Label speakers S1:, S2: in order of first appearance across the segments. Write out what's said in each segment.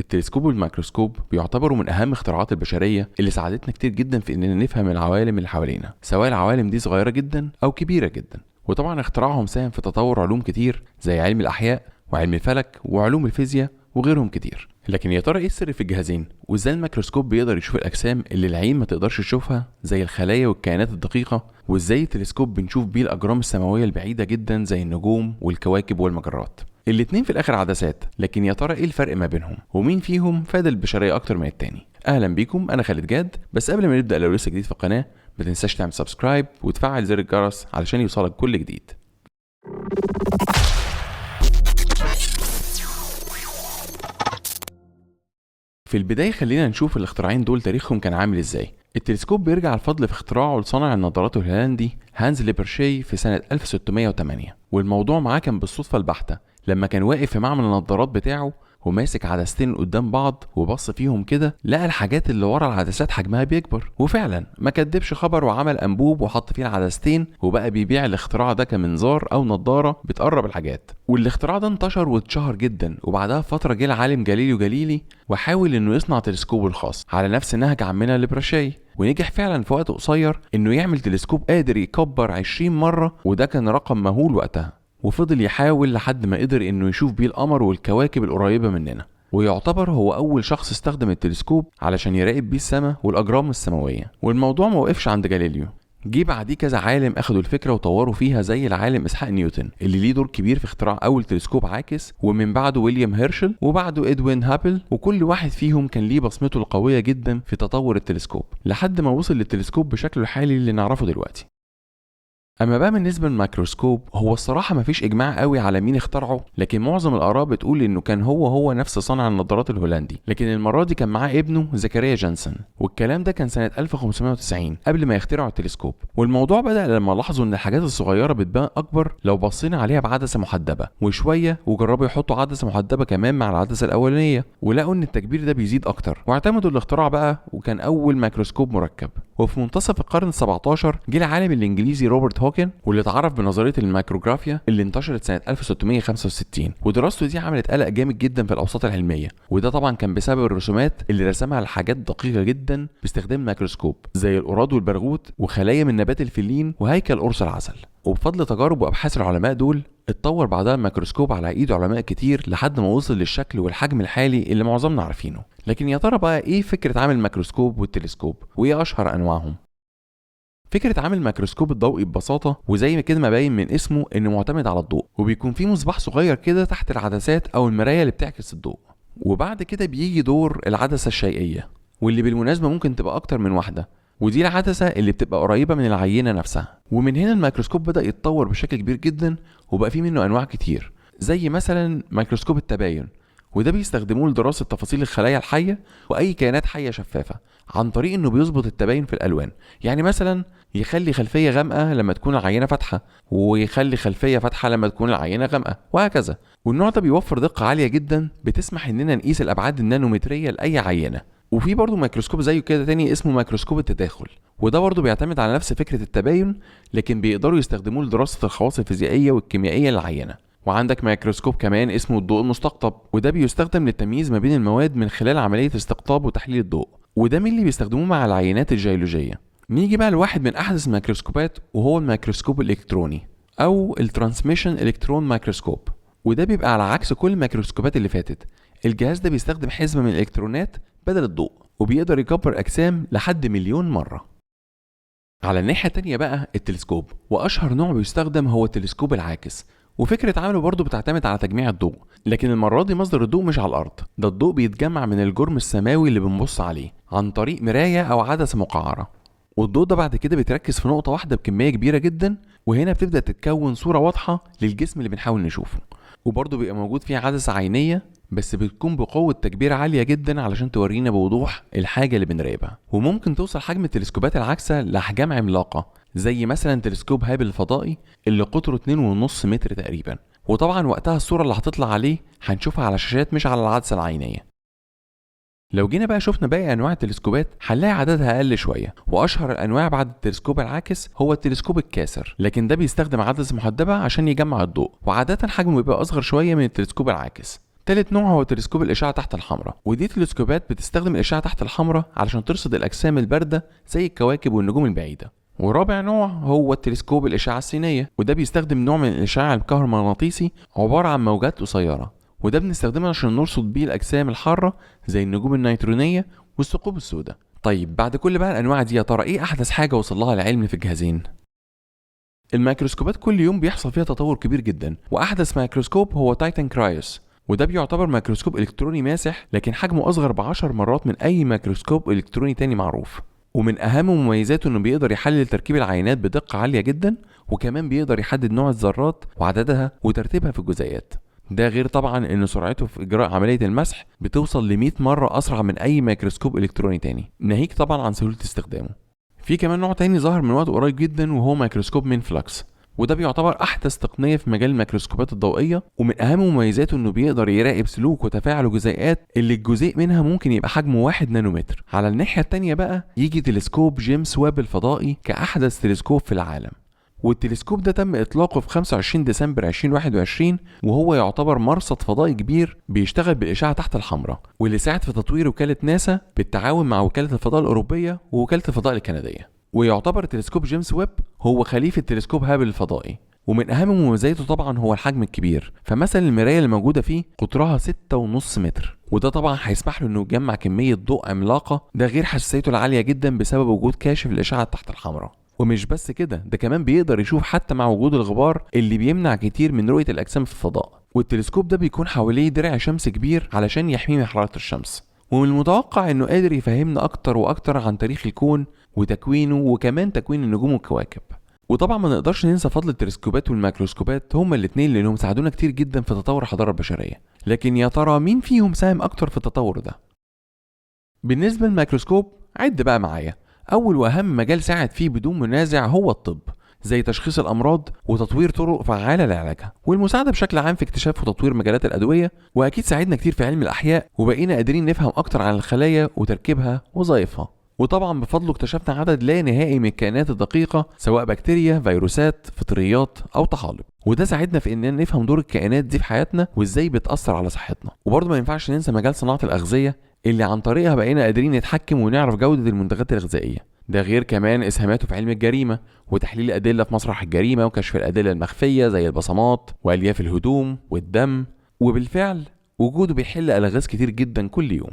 S1: التلسكوب والميكروسكوب بيعتبروا من أهم اختراعات البشرية اللي ساعدتنا كتير جدا في إننا نفهم العوالم اللي حوالينا، سواء العوالم دي صغيرة جدا أو كبيرة جدا. وطبعا اختراعهم ساهم في تطور علوم كتير زي علم الأحياء وعلم الفلك وعلوم الفيزياء وغيرهم كتير. لكن يا ترى ايه السر في الجهازين؟ وازاي الميكروسكوب بيقدر يشوف الأجسام اللي العين ما تقدرش تشوفها زي الخلايا والكائنات الدقيقة؟ وازاي التلسكوب بنشوف بيه الأجرام السماوية البعيدة جدا زي النجوم والكواكب والمجرات؟ الاتنين في الآخر عدسات، لكن يا ترى ايه الفرق ما بينهم؟ ومين فيهم فاد البشرية أكتر من التاني؟ أهلا بيكم، أنا خالد جاد. بس قبل ما نبدأ، لو لسه جديد في القناة ما تنساش تعمل سبسكرايب وتفعل زر الجرس علشان يوصلك كل جديد. في البداية خلينا نشوف الاختراعين دول تاريخهم كان عامل ازاي. التلسكوب بيرجع الفضل في اختراعه لصانع النظارات الهولندي هانز ليبرشي في سنة 1608، والموضوع معاه كان بالصدفة البحتة لما كان واقف في معمل النظارات بتاعه وماسك عدستين قدام بعض وبص فيهم كده، لقى الحاجات اللي ورا العدسات حجمها بيكبر، وفعلا ما كدبش خبر وعمل انبوب وحط فيه العدستين وبقى بيبيع الاختراع ده كمنظار او نظاره بتقرب الحاجات. والاختراع ده انتشر واتشهر جدا، وبعدها فتره جه العالم جاليليو جاليلي وحاول انه يصنع تلسكوبه الخاص على نفس نهج عمنا ليبرشي، ونجح فعلا في وقت قصير انه يعمل تلسكوب قادر يكبر 20 مره، وده كان رقم مهول وقتها. وفضل يحاول لحد ما قدر انه يشوف بيه القمر والكواكب القريبة مننا، ويعتبر هو اول شخص استخدم التلسكوب علشان يراقب بيه السماء والاجرام السماوية. والموضوع ما وقفش عند جاليليو، جه بعديه كذا عالم اخدوا الفكرة وطوروا فيها زي العالم اسحاق نيوتن اللي ليه دور كبير في اختراع اول تلسكوب عاكس، ومن بعده ويليام هيرشل، وبعده ادوين هابل، وكل واحد فيهم كان ليه بصمته القوية جدا في تطور التلسكوب لحد ما وصل للتلسكوب بشكله الحالي اللي نعرفه دلوقتي. اما بقى بالنسبه للميكروسكوب، هو الصراحه مفيش اجماع قوي على مين اخترعه، لكن معظم الاراء بتقول انه كان هو نفس صانع النظارات الهولندي، لكن المره دي كان معاه ابنه زكريا جانسن، والكلام ده كان سنه 1590 قبل ما يخترعوا التلسكوب. والموضوع بدا لما لاحظوا ان الحاجات الصغيره بتبان اكبر لو بصينا عليها بعدسه محدبه، وشويه وجربوا يحطوا عدسه محدبه كمان مع العدسه الاولانيه، ولقوا ان التكبير ده بيزيد اكتر، واعتمدوا الاختراع بقى، وكان اول ميكروسكوب مركب. وفي منتصف القرن ال17 جه العالم الانجليزي روبرت هوكن، واللي اتعرف بنظريه الميكروجرافيا اللي انتشرت سنه 1665، ودراسته دي عملت قلق جامد جدا في الاوساط العلميه، وده طبعا كان بسبب الرسومات اللي رسمها لحاجات دقيقه جدا باستخدام الميكروسكوب زي القراد والبرغوث وخلايا من نبات الفلين وهيكل قرص العسل. وبفضل تجارب وابحاث العلماء دول اتطور بعدها الميكروسكوب على ايد علماء كتير لحد ما وصل للشكل والحجم الحالي اللي معظمنا عارفينه. لكن يا ترى بقى ايه فكره عمل الميكروسكوب والتلسكوب، وايه اشهر انواعهم؟ فكرة عمل الميكروسكوب الضوئي ببساطة، وزي ما كده ما باين من اسمه انه معتمد على الضوء، وبيكون فيه مصباح صغير كده تحت العدسات او المراية اللي بتعكس الضوء، وبعد كده بيجي دور العدسة الشيئية، واللي بالمناسبة ممكن تبقى اكتر من واحدة، ودي العدسة اللي بتبقى قريبة من العينة نفسها. ومن هنا الميكروسكوب بدأ يتطور بشكل كبير جدا، وبقى فيه منه انواع كتير زي مثلا ميكروسكوب التباين، وده بيستخدموه لدراسة تفاصيل الخلايا الحية وأي كائنات حية شفافة عن طريق إنه بيظبط التباين في الألوان. يعني مثلا يخلي خلفية غامقة لما تكون العينة فاتحة، ويخلي خلفية فاتحة لما تكون العينة غامقة، وهكذا. والنوع ده بيوفر دقة عالية جدا بتسمح إننا نقيس الأبعاد النانومترية لأي عينة. وفي برضه ميكروسكوب زيه كده تاني اسمه ميكروسكوب التداخل، وده برضه بيعتمد على نفس فكرة التباين، لكن بيقدروا يستخدموه لدراسة الخواص الفيزيائية والكيميائية للعينة. وعندك ميكروسكوب كمان اسمه الضوء المستقطب، وده بيستخدم للتمييز ما بين المواد من خلال عملية استقطاب وتحليل الضوء، وده من اللي بيستخدموه مع العينات الجيولوجية. نيجي بقى لواحد من أحدث الميكروسكوبات، وهو الميكروسكوب الإلكتروني أو الترانسميشن إلكترون ميكروسكوب، وده بيبقى على عكس كل الميكروسكوبات اللي فاتت. الجهاز ده بيستخدم حزمة من الإلكترونات بدل الضوء، وبيقدر يكبر أجسام لحد 1,000,000 مرة. على الناحية التانية بقى التلسكوب، وأشهر نوع بيستخدم هو التلسكوب العاكس، وفكرة عمله برضه بتعتمد على تجميع الضوء، لكن المرة دي مصدر الضوء مش على الأرض، ده الضوء بيتجمع من الجرم السماوي اللي بنبص عليه عن طريق مراية أو عدسة مقعرة، والضوء ده بعد كده بيتركز في نقطة واحدة بكمية كبيرة جدا، وهنا بتبدأ تتكون صورة واضحة للجسم اللي بنحاول نشوفه. وبرضه بيبقى موجود فيه عدسة عينية بس بتكون بقوة تكبير عالية جدا علشان تورينا بوضوح الحاجة اللي بنراقبها. وممكن توصل حجم التلسكوبات العاكسة لأحجام عملاقة زي مثلا تلسكوب هابل الفضائي اللي قطره 2.5 متر تقريبا، وطبعا وقتها الصورة اللي هتطلع عليه هنشوفها على شاشات مش على العدسة العينية. لو جينا بقى شفنا باقي انواع التلسكوبات هنلاقي عددها اقل شويه، واشهر الانواع بعد التلسكوب العاكس هو التلسكوب الكاسر، لكن ده بيستخدم عدسه محدبه عشان يجمع الضوء، وعاده حجمه بيبقى اصغر شويه من التلسكوب العاكس. تالت نوع هو تلسكوب الإشعة تحت الحمراء، ودي تلسكوبات بتستخدم الإشعة تحت الحمراء علشان ترصد الأجسام الباردة زي الكواكب والنجوم البعيدة. ورابع نوع هو التلسكوب الإشعة السينية، وده بيستخدم نوع من الإشعاع الكهرومغناطيسي عبارة عن موجات قصيرة، وده بنستخدمها عشان نرصد بيه الأجسام الحارة زي النجوم النيترونية والثقوب السوداء. طيب بعد كل بقى الأنواع دي يا ترى إيه أحدث حاجة وصل لها العلم في الجهازين؟ الميكروسكوبات كل يوم بيحصل فيها تطور كبير جدا، وأحدث ميكروسكوب هو تايتان كرايوس، وده بيعتبر ميكروسكوب إلكتروني ماسح لكن حجمه أصغر ب10 مرات من أي ميكروسكوب إلكتروني تاني معروف. ومن أهم مميزاته إنه بيقدر يحلل تركيب العينات بدقة عالية جدا، وكمان بيقدر يحدد نوع الذرات وعددها وترتيبها في الجزيئات. ده غير طبعا إن سرعته في إجراء عملية المسح بتوصل ل 100 مرة أسرع من أي ميكروسكوب إلكتروني تاني، ناهيك طبعا عن سهولة استخدامه. في كمان نوع تاني ظهر من وقت قريب جدا وهو ميكروسكوب مين فلكس، وده بيعتبر احدث تقنيه في مجال الميكروسكوبات الضوئيه، ومن اهم مميزاته انه بيقدر يراقب سلوك وتفاعل الجزيئات اللي الجزيء منها ممكن يبقى حجمه 1 نانومتر. على الناحيه التانيه بقى يجي تلسكوب جيمس ويب الفضائي كاحدث تلسكوب في العالم، والتلسكوب ده تم اطلاقه في 25 ديسمبر 2021، وهو يعتبر مرصد فضائي كبير بيشتغل بالاشعه تحت الحمراء، واللي ساعد في تطوير وكاله ناسا بالتعاون مع وكاله الفضاء الاوروبيه ووكاله الفضاء الكنديه. ويعتبر تلسكوب جيمس ويب هو خليفة تلسكوب هابل الفضائي، ومن أهم مميزاته طبعا هو الحجم الكبير. فمثلا المراية اللي موجودة فيه قطرها 6.5 متر، وده طبعا هيسمح له انه يجمع كمية ضوء عملاقة، ده غير حساسيته العالية جدا بسبب وجود كاشف الإشعة تحت الحمراء. ومش بس كده، ده كمان بيقدر يشوف حتى مع وجود الغبار اللي بيمنع كتير من رؤية الأجسام في الفضاء. والتلسكوب ده بيكون حواليه درع شمس كبير علشان يحميه من حرارة الشمس. ومن المتوقع انه قادر يفهمنا اكتر واكتر عن تاريخ الكون وتكوينه وكمان تكوين النجوم والكواكب. وطبعا ما نقدرش ننسى فضل التلسكوبات والميكروسكوبات، هما الاتنين لانهم ساعدونا كتير جدا في تطور الحضارة البشرية. لكن يا ترى مين فيهم ساهم اكتر في التطور ده؟ بالنسبة للميكروسكوب عد بقى معايا، اول واهم مجال ساعد فيه بدون منازع هو الطب، زي تشخيص الامراض وتطوير طرق فعاله لعلاجها، والمساعده بشكل عام في اكتشاف وتطوير مجالات الادويه، واكيد ساعدنا كتير في علم الاحياء وبقينا قادرين نفهم اكتر عن الخلايا وتركيبها وظائفها. وطبعا بفضله اكتشفنا عدد لا نهائي من الكائنات الدقيقه، سواء بكتيريا، فيروسات، فطريات او طحالب، وده ساعدنا في اننا نفهم دور الكائنات دي في حياتنا وازاي بتاثر على صحتنا. وبرضه ما ينفعش ننسى مجال صناعه الاغذيه اللي عن طريقها بقينا قادرين نتحكم ونعرف جوده المنتجات الغذائيه، ده غير كمان اسهاماته في علم الجريمه وتحليل الادله في مسرح الجريمه وكشف الادله المخفيه زي البصمات والياف الهدوم والدم، وبالفعل وجوده بيحل الغاز كتير جدا كل يوم.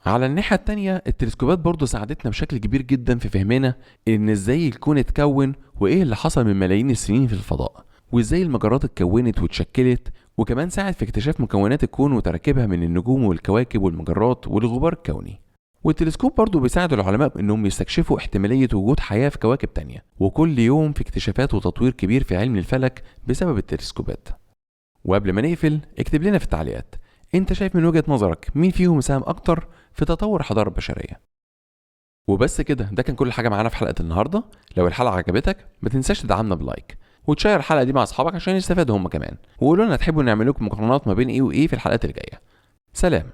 S1: على الناحيه التانيه التلسكوبات برضه ساعدتنا بشكل كبير جدا في فهمنا ان ازاي الكون اتكون وايه اللي حصل من ملايين السنين في الفضاء، وازاي المجرات اتكونت واتشكلت، وكمان ساعد في اكتشاف مكونات الكون وتركيبها من النجوم والكواكب والمجرات والغبار الكوني. والتلسكوب برضه بيساعد العلماء انهم يستكشفوا احتمالية وجود حياة في كواكب تانية، وكل يوم في اكتشافات وتطوير كبير في علم الفلك بسبب التلسكوبات. وقبل ما نقفل اكتب لنا في التعليقات انت شايف من وجهة نظرك مين فيهم ساهم اكتر في تطور الحضارة البشرية. وبس كده، ده كان كل حاجة معانا في حلقة النهاردة. لو الحلقة عجبتك ما تنساش تدعمنا بلايك وتشير الحلقة دي مع اصحابك عشان يستفادوا هم كمان، وقولوا لنا تحبوا نعمل لكم مقارنات ما بين ايه وايه في الحلقات الجاية. سلام.